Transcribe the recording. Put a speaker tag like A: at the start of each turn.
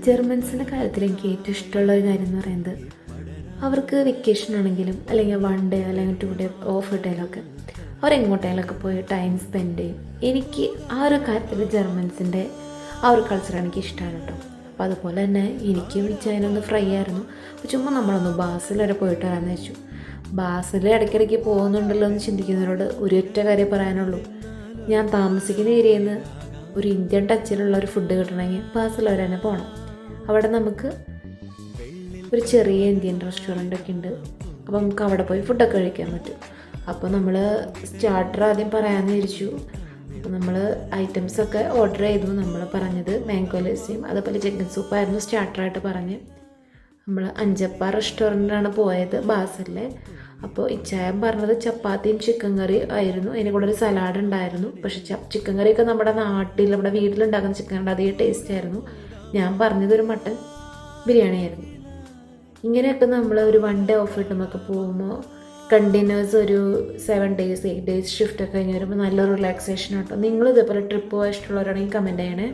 A: ജർമ്മൻസിൻ്റെ കാര്യത്തിൽ എനിക്ക് ഏറ്റവും ഇഷ്ടമുള്ളൊരു കാര്യം എന്ന് പറയുന്നത് അവർക്ക് വെക്കേഷൻ ആണെങ്കിലും അല്ലെങ്കിൽ 1 ഡേ അല്ലെങ്കിൽ 2 ഡേ ഓഫ് കിട്ടിയാലൊക്കെ അവരെങ്ങോട്ടേലൊക്കെ പോയി ടൈം സ്പെൻഡ് ചെയ്യും. എനിക്ക് ആ ഒരു കാര്യത്തിൽ ജർമ്മൻസിൻ്റെ ആ ഒരു കൾച്ചർ എനിക്ക് ഇഷ്ടമാണ് കേട്ടോ. അപ്പോൾ അതുപോലെ തന്നെ എനിക്കും ചൈനൊന്ന് ഫ്രൈ ആയിരുന്നു. അപ്പോൾ ചുമ്മാ നമ്മളൊന്ന് ബാസിൽ വരെ പോയിട്ട് വരാമെന്ന് വെച്ചു. ബാസിൽ ഇടയ്ക്കിടയ്ക്ക് പോകുന്നുണ്ടല്ലോ എന്ന് ചിന്തിക്കുന്നവരോട് ഒരൊറ്റ കാര്യം പറയാനുള്ളൂ, ഞാൻ താമസിക്കുന്ന ഏരിയയിൽ നിന്ന് ഒരു ഇന്ത്യൻ ടച്ചിലുള്ള ഒരു ഫുഡ് കിട്ടണമെങ്കിൽ ബാസിൽ വരെ തന്നെ പോകണം. അവിടെ നമുക്ക് ഒരു ചെറിയ ഇന്ത്യൻ റെസ്റ്റോറൻ്റൊക്കെ ഉണ്ട്. അപ്പോൾ നമുക്ക് അവിടെ പോയി ഫുഡൊക്കെ കഴിക്കാൻ പറ്റും. അപ്പോൾ നമ്മൾ സ്റ്റാർട്ടർ ആദ്യം പറയാമെന്ന് വിചാരിച്ചു. അപ്പോൾ നമ്മൾ ഐറ്റംസൊക്കെ ഓർഡർ ചെയ്തു. നമ്മൾ പറഞ്ഞത് മാംഗോ ലസ്സിയും അതുപോലെ ചിക്കൻ സൂപ്പായിരുന്നു സ്റ്റാർട്ടറായിട്ട് പറഞ്ഞ്. നമ്മൾ അഞ്ചപ്പ റെസ്റ്റോറൻറ്റിലാണ് പോയത് ബാസിലെ. അപ്പോൾ ഇച്ചായൻ പറഞ്ഞത് ചപ്പാത്തിയും ചിക്കൻ കറി ആയിരുന്നു, അതിന് കൂടെ ഒരു സലാഡ് ഉണ്ടായിരുന്നു. പക്ഷേ ചിക്കൻ കറിയൊക്കെ നമ്മുടെ നാട്ടിൽ നമ്മുടെ വീട്ടിലുണ്ടാക്കുന്ന ചിക്കൻ കറി അതേ ടേസ്റ്റ് ആയിരുന്നു. ഞാൻ പറഞ്ഞതൊരു മട്ടൻ ബിരിയാണി ആയിരുന്നു. ഇങ്ങനെയൊക്കെ നമ്മൾ ഒരു 1 ഡേ ഓഫ് കിട്ടുമ്പോൾ പോകുമ്പോൾ കണ്ടിന്യൂസ് ഒരു 7 ഡേയ്സ് 8 ഡേയ്സ് ഷിഫ്റ്റൊക്കെ കഴിഞ്ഞ് വരുമ്പോൾ നല്ലൊരു റിലാക്സേഷൻ ആട്ടോ. നിങ്ങൾ ഇതേപോലെ ട്രിപ്പ് പോകാൻ ഇഷ്ടമുള്ളവരാണെങ്കിൽ കമൻറ്റ് ചെയ്യണേ.